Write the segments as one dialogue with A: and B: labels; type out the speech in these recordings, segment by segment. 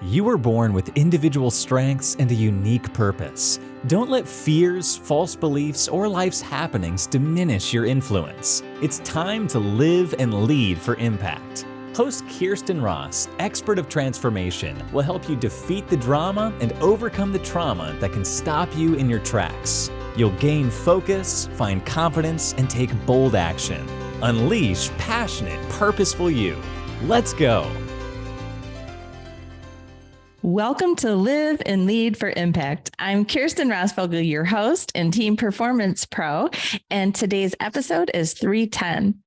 A: You were born with individual strengths and a unique purpose. Don't let fears, false beliefs, or life's happenings diminish your influence. It's time to live and lead for impact. Host Kirsten Ross, expert of transformation, will help you defeat the drama and overcome the trauma that can stop you in your tracks. You'll gain focus, find confidence, and take bold action. Unleash passionate, purposeful you. Let's go.
B: Welcome to Live and Lead for Impact. I'm Kirsten Rossvogel, your host and team performance pro, and today's episode is 310.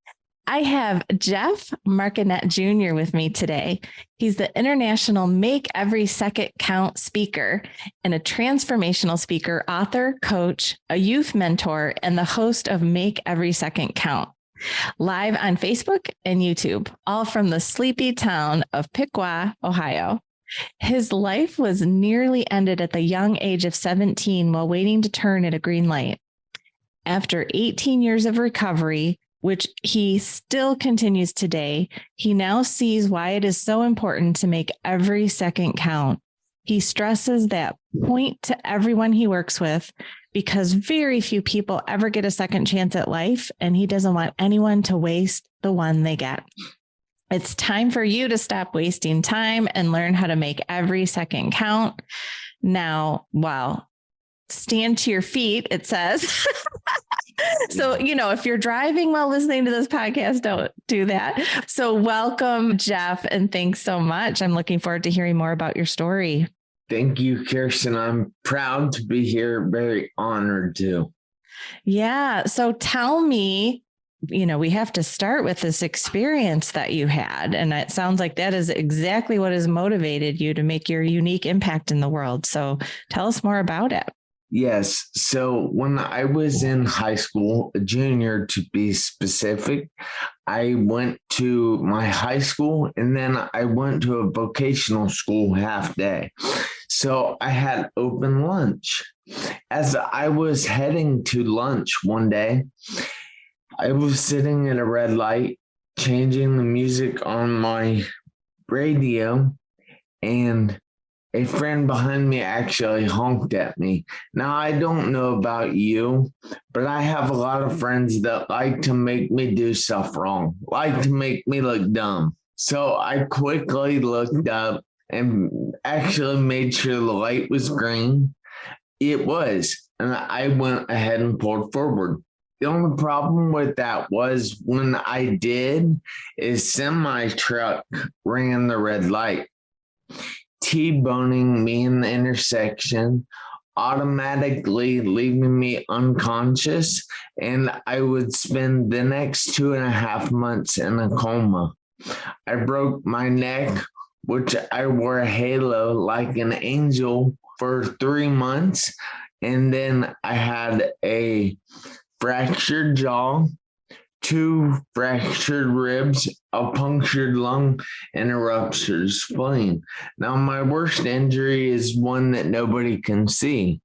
B: I have Jeff Marconnette Jr. with me today. He's the international Make Every Second Count speaker and a transformational speaker, author, coach, a youth mentor, and the host of Make Every Second Count. Live on Facebook and YouTube, all from the sleepy town of Piqua, Ohio. His life was nearly ended at the young age of 17 while waiting to turn at a green light. After 18 years of recovery, which he still continues today, he now sees why it is so important to make every second count. He stresses that point to everyone he works with because very few people ever get a second chance at life, and he doesn't want anyone to waste the one they get. It's time for you to stop wasting time and learn how to make every second count. Now, stand to your feet, it says. So, if you're driving while listening to this podcast, don't do that. So welcome, Jeff, and thanks so much. I'm looking forward to hearing more about your story.
C: Thank you, Kirsten. I'm proud to be here. Very honored to.
B: Yeah. So tell me, we have to start with this experience that you had. And it sounds like that is exactly what has motivated you to make your unique impact in the world. So tell us more about it.
C: Yes. So when I was in high school, a junior to be specific, I went to my high school and then I went to a vocational school half day. So I had open lunch. As I was heading to lunch one day, I was sitting at a red light, changing the music on my radio, and a friend behind me actually honked at me. Now, I don't know about you, but I have a lot of friends that like to make me do stuff wrong, like to make me look dumb. So I quickly looked up and actually made sure the light was green. It was, and I went ahead and pulled forward. The only problem with that was when I did is semi-truck ran the red light, T-boning me in the intersection, automatically leaving me unconscious, and I would spend the next 2.5 months in a coma. I broke my neck, which I wore a halo like an angel for 3 months, and then I had a fractured jaw, 2 fractured ribs, a punctured lung, and a ruptured spleen. Now, my worst injury is one that nobody can see.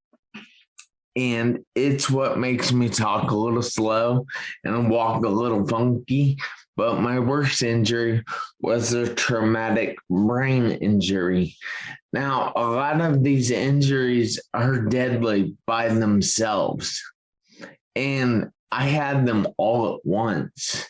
C: And it's what makes me talk a little slow and walk a little funky. But my worst injury was a traumatic brain injury. Now, a lot of these injuries are deadly by themselves. And I had them all at once.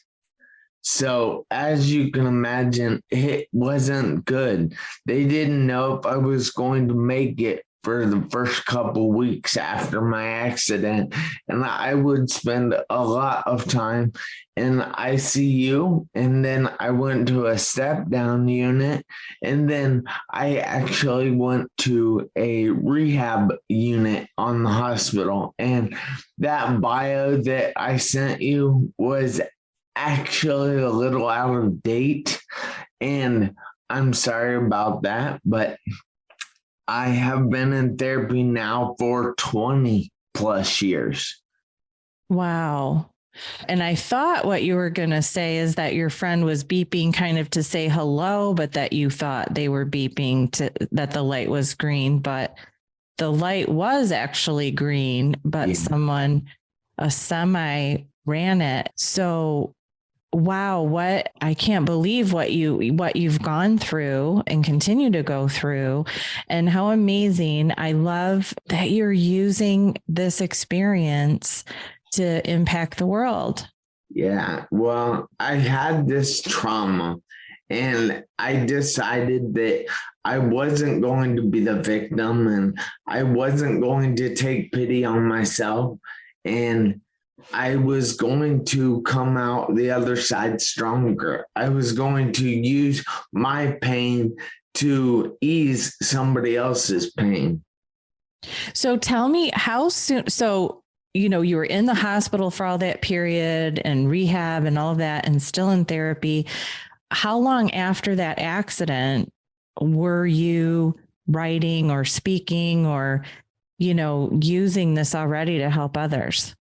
C: So as you can imagine, it wasn't good. They didn't know if I was going to make it for the first couple weeks after my accident. And I would spend a lot of time in ICU. And then I went to a step down unit. And then I actually went to a rehab unit on the hospital. And that bio that I sent you was actually a little out of date. And I'm sorry about that, but I have been in therapy now for 20 plus years.
B: Wow. And I thought what you were going to say is that your friend was beeping kind of to say hello, but that you thought they were beeping that the light was green, but the light was actually green, but a semi ran it. So wow, I can't believe what you've gone through and continue to go through, and how amazing. I love that you're using this experience to impact the world.
C: Yeah, well, I had this trauma and I decided that I wasn't going to be the victim and I wasn't going to take pity on myself. And I was going to come out the other side stronger. I was going to use my pain to ease somebody else's pain.
B: So tell me how soon, you were in the hospital for all that period and rehab and all of that and still in therapy. How long after that accident were you writing or speaking or, using this already to help others?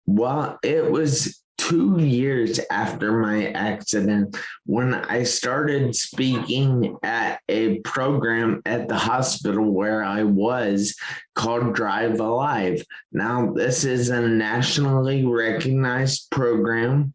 C: Well, it was 2 years after my accident when I started speaking at a program at the hospital where I was called Drive Alive. Now, this is a nationally recognized program,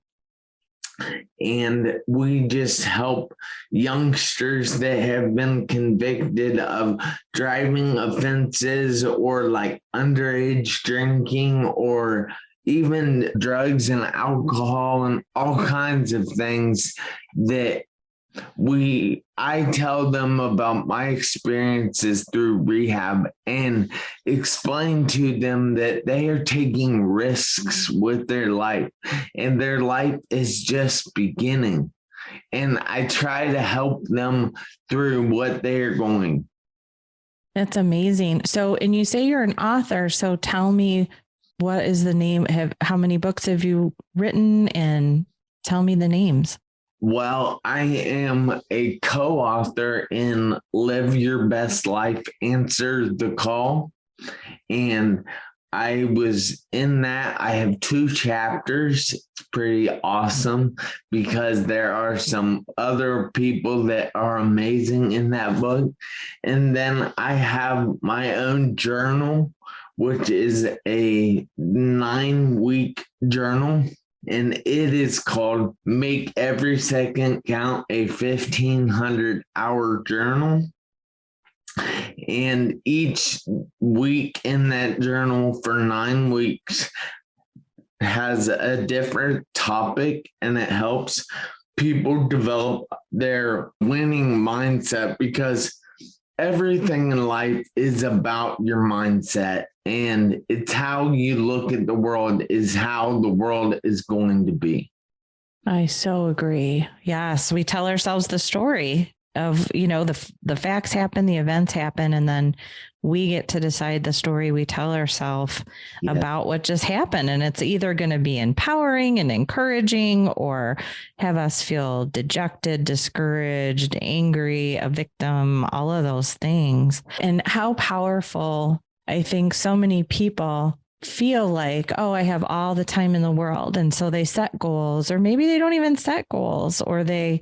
C: and we just help youngsters that have been convicted of driving offenses or like underage drinking or even drugs and alcohol and all kinds of things that I tell them about my experiences through rehab and explain to them that they are taking risks with their life and their life is just beginning. And I try to help them through what they're going.
B: That's amazing. So, and you say you're an author. So tell me, what is the name? How many books have you written? And tell me the names.
C: Well, I am a co-author in Live Your Best Life, Answer the Call. And I was in that. I have 2 chapters. It's pretty awesome because there are some other people that are amazing in that book. And then I have my own journal, which is a 9-week journal. And it is called Make Every Second Count, a 1,500-hour journal. And each week in that journal for 9 weeks has a different topic, and it helps people develop their winning mindset because everything in life is about your mindset, and it's how you look at the world is how the world is going to be.
B: I so agree. Yes, we tell ourselves the story of, the facts happen, the events happen, and then we get to decide the story we tell ourselves about what just happened. And it's either going to be empowering and encouraging or have us feel dejected, discouraged, angry, a victim, all of those things. And how powerful, I think so many people feel like, oh, I have all the time in the world. And so they set goals, or maybe they don't even set goals, or they,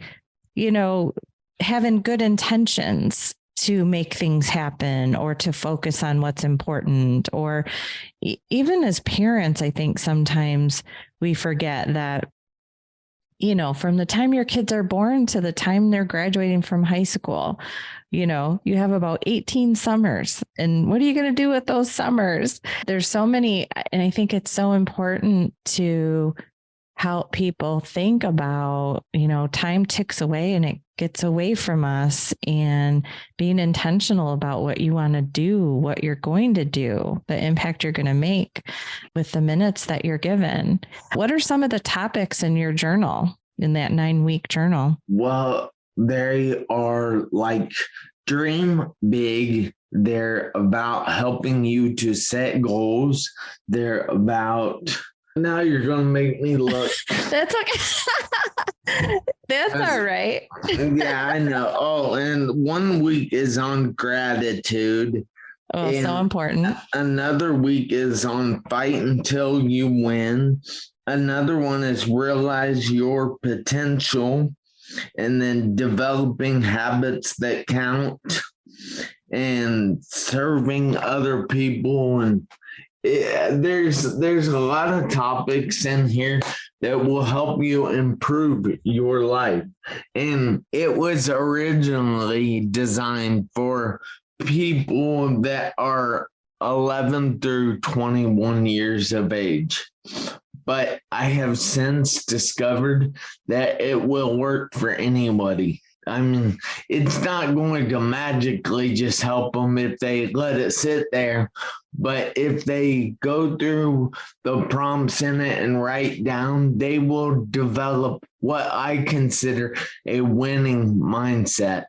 B: having good intentions to make things happen or to focus on what's important. Or even as parents, I think sometimes we forget that, from the time your kids are born to the time they're graduating from high school, you have about 18 summers. And what are you going to do with those summers? There's so many. And I think it's so important to help people think about, time ticks away and it gets away from us, and being intentional about what you want to do, what you're going to do, the impact you're going to make with the minutes that you're given. What are some of the topics in your journal, in that 9-week journal?
C: Well, they are like dream big. They're about helping you to set goals. They're about, now you're going to make me look.
B: That's okay. That's all right.
C: Yeah, I know. Oh, and 1 week is on gratitude.
B: Oh, and so important.
C: Another week is on fight until you win. Another one is realize your potential. And then developing habits that count and serving other people and there's a lot of topics in here that will help you improve your life. And it was originally designed for people that are 11 through 21 years of age. But I have since discovered that it will work for anybody. I mean, it's not going to magically just help them if they let it sit there. But if they go through the prompts in it and write down, they will develop what I consider a winning mindset.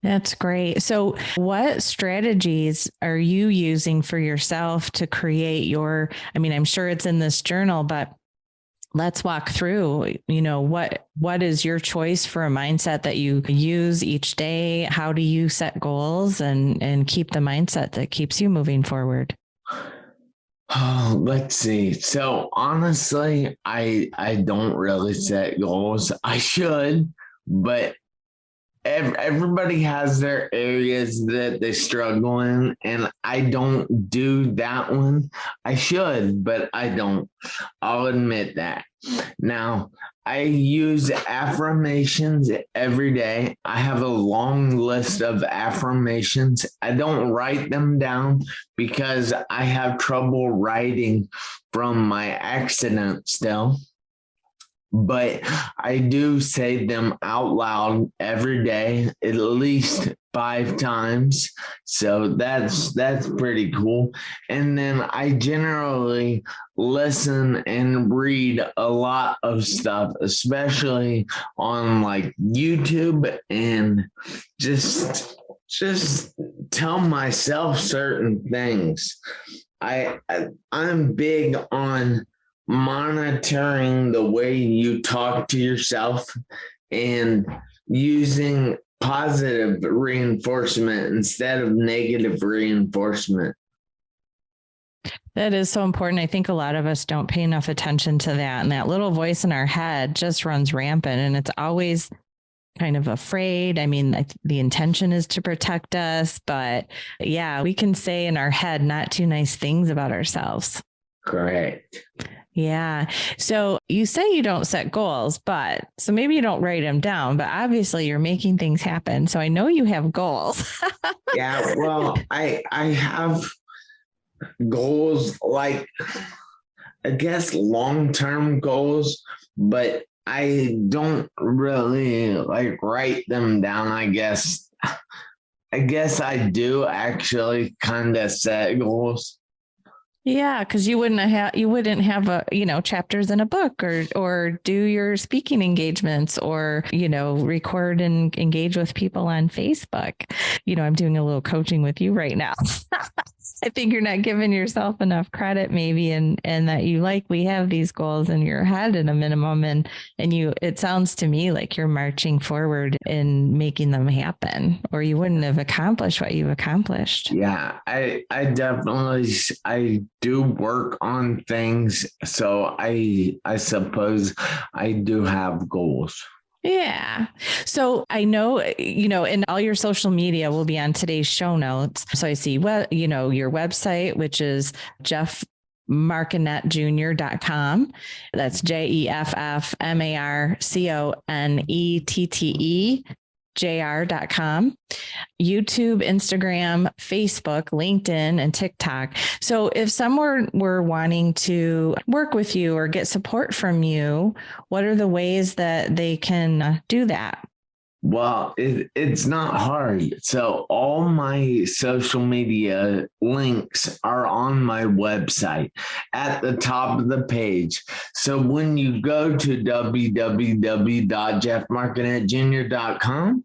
B: That's great. So what strategies are you using for yourself to create your, I mean, I'm sure it's in this journal, but let's walk through, what is your choice for a mindset that you use each day? How do you set goals and keep the mindset that keeps you moving forward?
C: Oh, let's see. So honestly, I don't really set goals. I should, but everybody has their areas that they struggle in, and I don't do that one. I should, but I don't. I'll admit that. Now, I use affirmations every day. I have a long list of affirmations. I don't write them down because I have trouble writing from my accident still. But I do say them out loud every day, at least 5 times. So that's pretty cool. And then I generally listen and read a lot of stuff, especially on like YouTube, and just tell myself certain things. I'm big on monitoring the way you talk to yourself and using positive reinforcement instead of negative reinforcement.
B: That is so important. I think a lot of us don't pay enough attention to that. And that little voice in our head just runs rampant, and it's always kind of afraid. I mean, the intention is to protect us, but yeah, we can say in our head not too nice things about ourselves.
C: Correct.
B: Yeah. So you say you don't set goals, so maybe you don't write them down, but obviously you're making things happen. So I know you have goals.
C: Yeah. Well, I have goals, like, I guess long-term goals, but I don't really like write them down. I guess I do actually kind of set goals.
B: Yeah, because you wouldn't have chapters in a book or do your speaking engagements or record and engage with people on Facebook. I'm doing a little coaching with you right now. I think you're not giving yourself enough credit, maybe, and that you likely have these goals in your head at a minimum, and it sounds to me like you're marching forward in making them happen, or you wouldn't have accomplished what you've accomplished.
C: Yeah, I definitely do work on things, so I suppose I do have goals.
B: Yeah. So I know, and all your social media will be on today's show notes. So I see, your website, which is jeffmarconettejr.com. That's JeffMarconette.com. YouTube, Instagram, Facebook, LinkedIn, and TikTok. So if someone were wanting to work with you or get support from you, what are the ways that they can do that?
C: Well, it's not hard. So all my social media links are on my website at the top of the page. So when you go to www.jeffmarconettejr.com,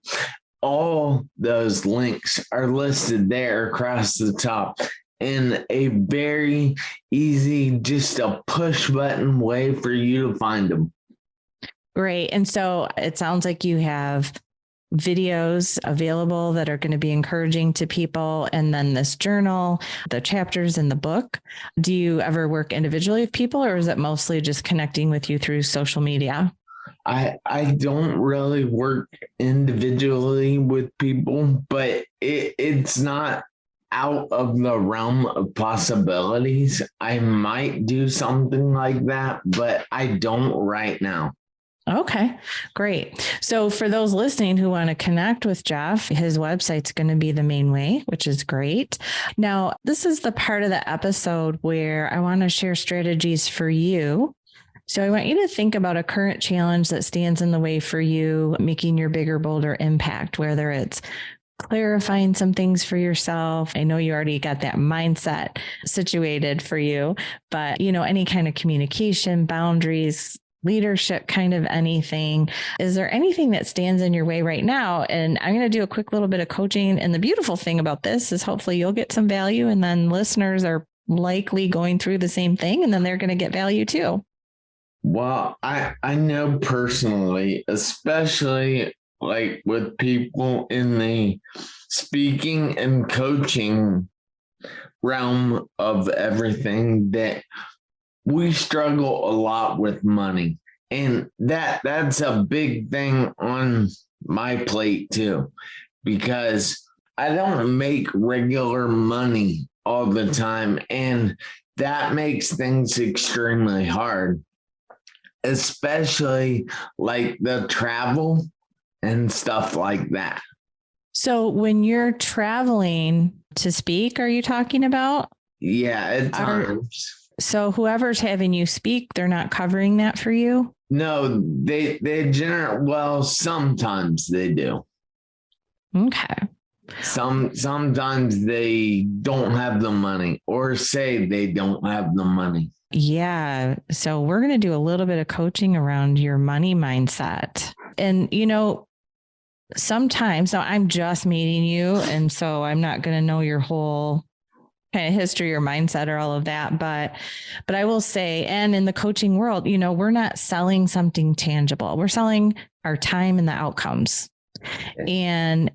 C: all those links are listed there across the top in a very easy, just a push button way for you to find them.
B: Great. And so it sounds like you have videos available that are going to be encouraging to people. And then this journal, the chapters in the book. Do you ever work individually with people, or is it mostly just connecting with you through social media?
C: I don't really work individually with people, but it's not out of the realm of possibilities. I might do something like that, but I don't right now.
B: Okay, great. So for those listening who want to connect with Jeff, his website's going to be the main way, which is great. Now, this is the part of the episode where I want to share strategies for you. So I want you to think about a current challenge that stands in the way for you making your bigger, bolder impact, whether it's clarifying some things for yourself. I know you already got that mindset situated for you, but any kind of communication, boundaries, leadership, kind of anything. Is there anything that stands in your way right now? And I'm going to do a quick little bit of coaching. And the beautiful thing about this is hopefully you'll get some value, and then listeners are likely going through the same thing, and then they're going to get value too.
C: Well, I know personally, especially like with people in the speaking and coaching realm of everything, that we struggle a lot with money. And that's a big thing on my plate too, because I don't make regular money all the time. And that makes things extremely hard, especially like the travel and stuff like that.
B: So when you're traveling to speak, are you talking about?
C: Yeah, at times.
B: So whoever's having you speak, they're not covering that for you?
C: No, they sometimes they do.
B: Okay.
C: Sometimes they don't have the money, or say they don't have the money.
B: Yeah. So we're going to do a little bit of coaching around your money mindset. And, sometimes, now I'm just meeting you, and so I'm not going to know your whole kind of history or mindset or all of that. But I will say, and in the coaching world, we're not selling something tangible. We're selling our time and the outcomes. And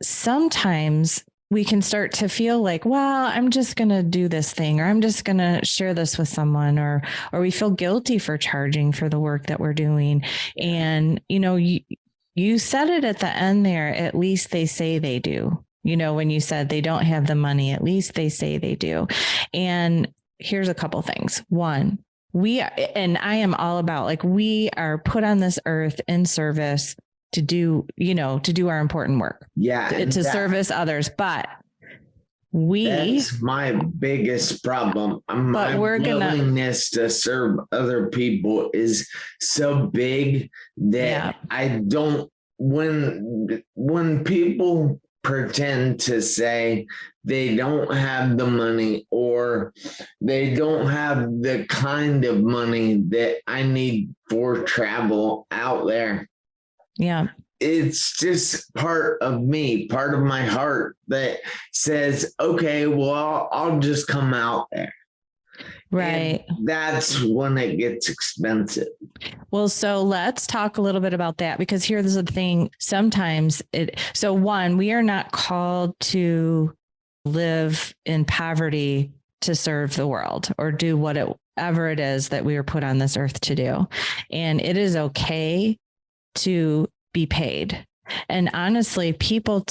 B: sometimes we can start to feel like, well, I'm just going to do this thing, or I'm just going to share this with someone, or we feel guilty for charging for the work that we're doing. And, you said it at the end there, at least they say they do. When you said they don't have the money, at least they say they do. And here's a couple things. One, and I am all about, we are put on this earth in service to do our important work.
C: Yeah.
B: To service others. But
C: that's my biggest problem. My willingness to serve other people is so big that I don't, when people pretend to say they don't have the money, or they don't have the kind of money that I need for travel out there.
B: Yeah.
C: It's just part of me, part of my heart that says, okay, well, I'll just come out there.
B: Right.
C: And that's when it gets expensive.
B: Well, so let's talk a little bit about that, because here's the thing. Sometimes one, we are not called to live in poverty to serve the world or do whatever it is that we are put on this earth to do. And it is okay to be paid. And honestly, people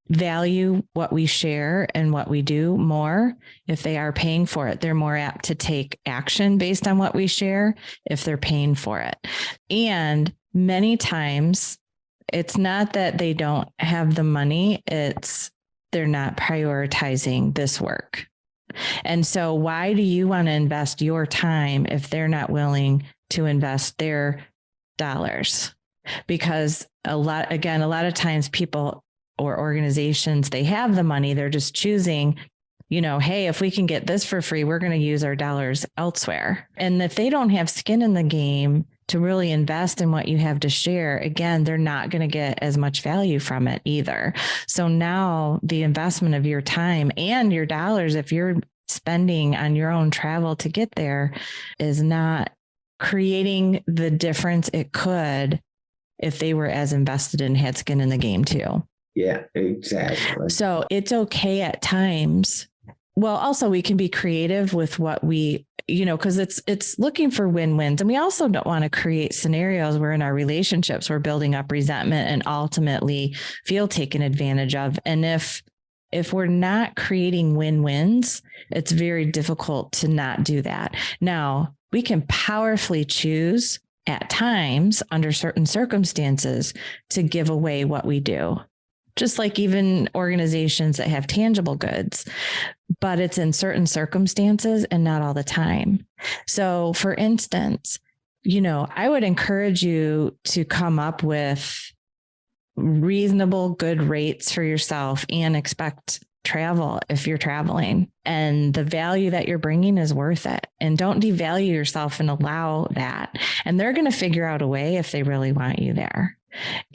B: value what we share and what we do more if they are paying for it. They're more apt to take action based on what we share if they're paying for it. And many times it's not that they don't have the money, it's they're not prioritizing this work. And so why do you want to invest your time if they're not willing to invest their dollars? Because a lot of times people or organizations, they have the money. They're just choosing, hey, if we can get this for free, we're going to use our dollars elsewhere. And if they don't have skin in the game to really invest in what you have to share, again, they're not going to get as much value from it either. So now the investment of your time and your dollars, if you're spending on your own travel to get there, is not creating the difference it could if they were as invested and had skin in the game too.
C: Yeah, exactly.
B: So it's okay at times. Well, also we can be creative with what we, because it's looking for win-wins. And we also don't want to create scenarios where in our relationships, we're building up resentment and ultimately feel taken advantage of. And if if we're not creating win-wins, it's very difficult to not do that. Now, we can powerfully choose at times under certain circumstances to give away what we do, just like even organizations that have tangible goods, but it's in certain circumstances and not all the time. So for instance, I would encourage you to come up with reasonable, good rates for yourself and expect travel if you're traveling, and the value that you're bringing is worth it. And don't devalue yourself and allow that. And they're going to figure out a way if they really want you there.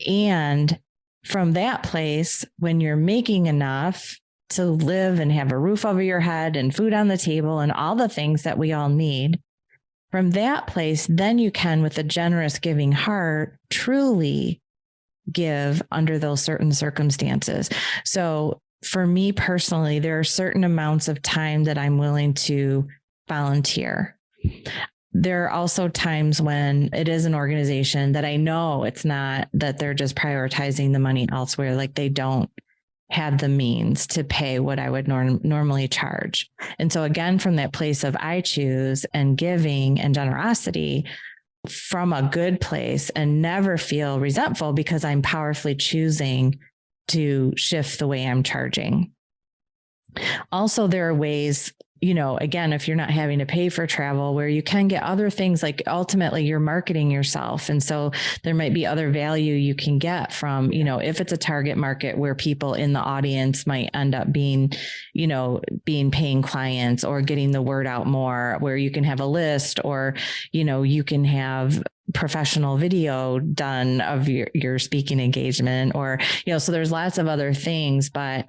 B: And from that place, when you're making enough to live and have a roof over your head and food on the table and all the things that we all need, from that place, then you can, with a generous giving heart, truly give under those certain circumstances. So for me personally, there are certain amounts of time that I'm willing to volunteer. There are also times when it is an organization that I know it's not that they're just prioritizing the money elsewhere, like they don't have the means to pay what I would normally charge. And so again, from that place of I choose and giving and generosity from a good place, and never feel resentful because I'm powerfully choosing to shift the way I'm charging. Also, there are ways, again, if you're not having to pay for travel, where you can get other things, like ultimately you're marketing yourself. And so there might be other value you can get from, if it's a target market where people in the audience might end up being paying clients or getting the word out more, where you can have a list, or, you can have professional video done of your speaking engagement, or, so there's lots of other things. But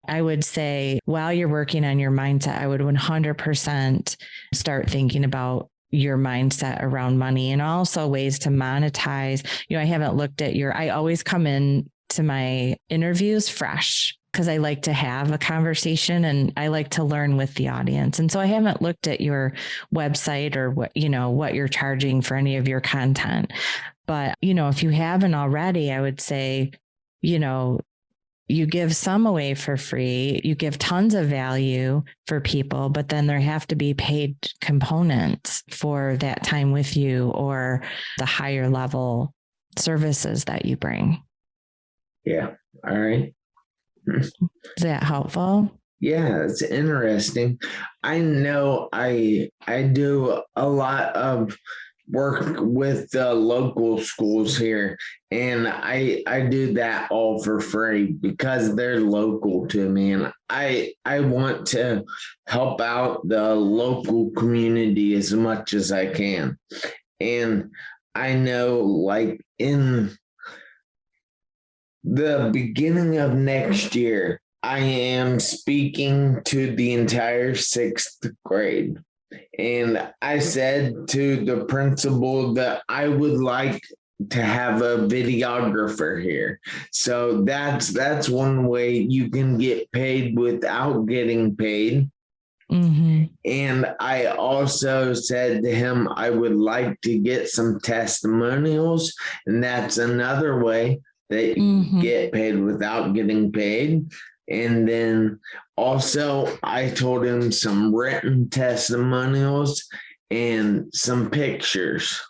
B: I would say while you're working on your mindset, I would 100% start thinking about your mindset around money, and also ways to monetize. I haven't looked at I always come in to my interviews fresh, because I like to have a conversation and I like to learn with the audience. And so I haven't looked at your website or what you're charging for any of your content. But, if you haven't already, I would say, you give some away for free, you give tons of value for people, but then there have to be paid components for that time with you or the higher level services that you bring.
C: Yeah. All right.
B: Is that helpful?
C: Yeah, it's interesting. I know I do a lot of work with the local schools here, and I do that all for free because they're local to me, and I want to help out the local community as much as I can. And I know, like, in the beginning of next year, I am speaking to the entire 6th grade. And I said to the principal that I would like to have a videographer here. So that's one way you can get paid without getting paid. Mm-hmm. And I also said to him, I would like to get some testimonials. And that's another way that you get paid without getting paid. And then also I told him some written testimonials and some pictures.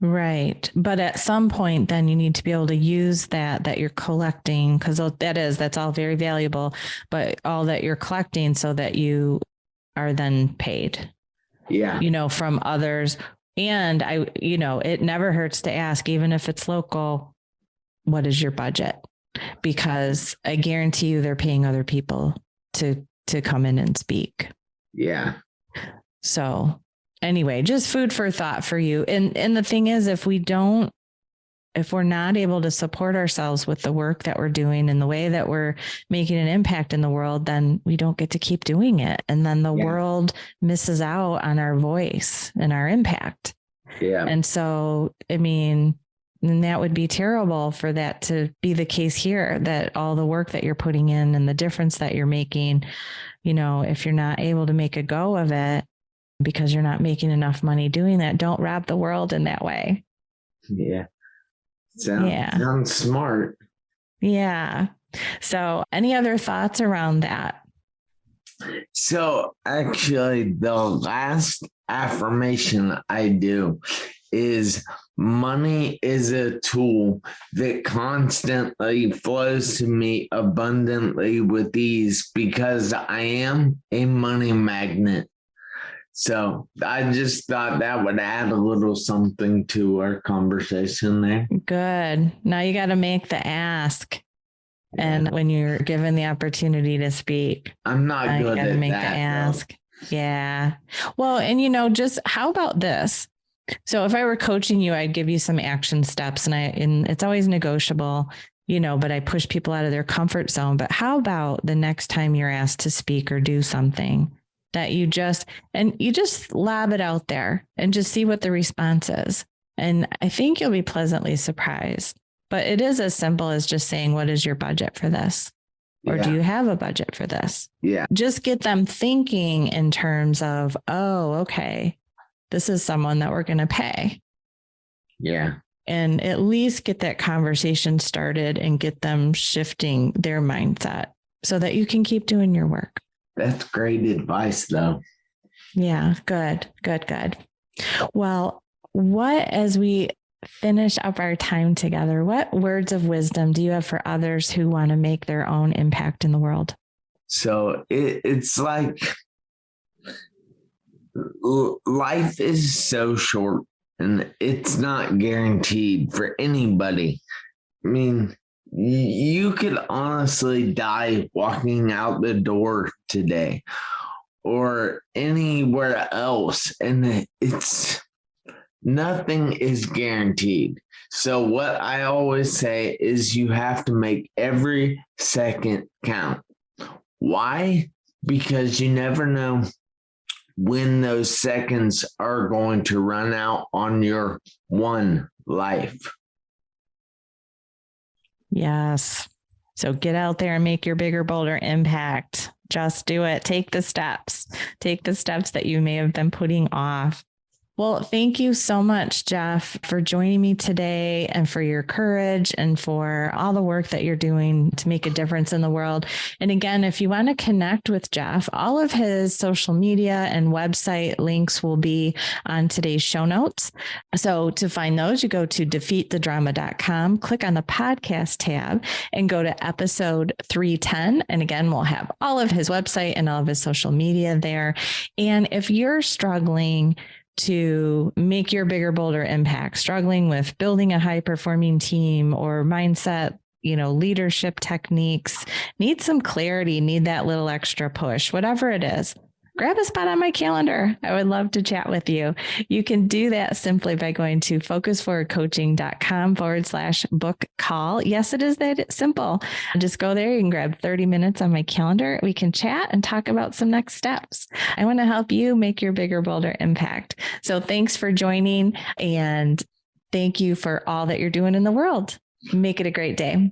B: Right. But at some point, then you need to be able to use that you're collecting, because that's all very valuable, but all that you're collecting so that you are then paid.
C: Yeah.
B: From others. And it never hurts to ask, even if it's local, what is your budget? Because I guarantee you they're paying other people to come in and speak.
C: Yeah.
B: So anyway, just food for thought for you. And the thing is, if we're not able to support ourselves with the work that we're doing and the way that we're making an impact in the world, then we don't get to keep doing it. And then the world misses out on our voice and our impact.
C: Yeah.
B: And so, and that would be terrible for that to be the case here, that all the work that you're putting in and the difference that you're making, if you're not able to make a go of it because you're not making enough money doing that, don't rob the world in that way.
C: Yeah. Sounds smart.
B: Yeah. So any other thoughts around that?
C: So actually, the last affirmation I do is money is a tool that constantly flows to me abundantly with ease because I am a money magnet. So I just thought that would add a little something to our conversation there.
B: Good. Now you got to make the ask. And when you're given the opportunity to speak,
C: I'm not good at
B: make
C: that.
B: The ask. Though. Yeah. Well, and just how about this? So if I were coaching you, I'd give you some action steps, and it's always negotiable, but I push people out of their comfort zone. But how about the next time you're asked to speak or do something that you just lob it out there and just see what the response is. And I think you'll be pleasantly surprised. But it is as simple as just saying, what is your budget for this? Or do you have a budget for this?
C: Yeah.
B: Just get them thinking in terms of, oh, okay, this is someone that we're going to pay.
C: Yeah.
B: And at least get that conversation started and get them shifting their mindset so that you can keep doing your work.
C: That's great advice, though.
B: Yeah. Good. Well, as we finish up our time together, what words of wisdom do you have for others who want to make their own impact in the world?
C: So it's like life is so short and it's not guaranteed for anybody. I mean, you could honestly die walking out the door today or anywhere else, and nothing is guaranteed. So what I always say is you have to make every second count. Why? Because you never know when those seconds are going to run out on your one life.
B: Yes. So get out there and make your bigger, bolder impact. Just do it. Take the steps that you may have been putting off. Well, thank you so much, Jeff, for joining me today and for your courage and for all the work that you're doing to make a difference in the world. And again, if you want to connect with Jeff, all of his social media and website links will be on today's show notes. So to find those, you go to defeatthedrama.com, click on the podcast tab and go to episode 310. And again, we'll have all of his website and all of his social media there. And if you're struggling to make your bigger, bolder impact, struggling with building a high performing team or mindset, leadership techniques, need some clarity, need that little extra push, whatever it is, grab a spot on my calendar. I would love to chat with you. You can do that simply by going to focusforwardcoaching.com/book call. Yes, it is that simple. Just go there. You can grab 30 minutes on my calendar. We can chat and talk about some next steps. I want to help you make your bigger, bolder impact. So thanks for joining, and thank you for all that you're doing in the world. Make it a great day.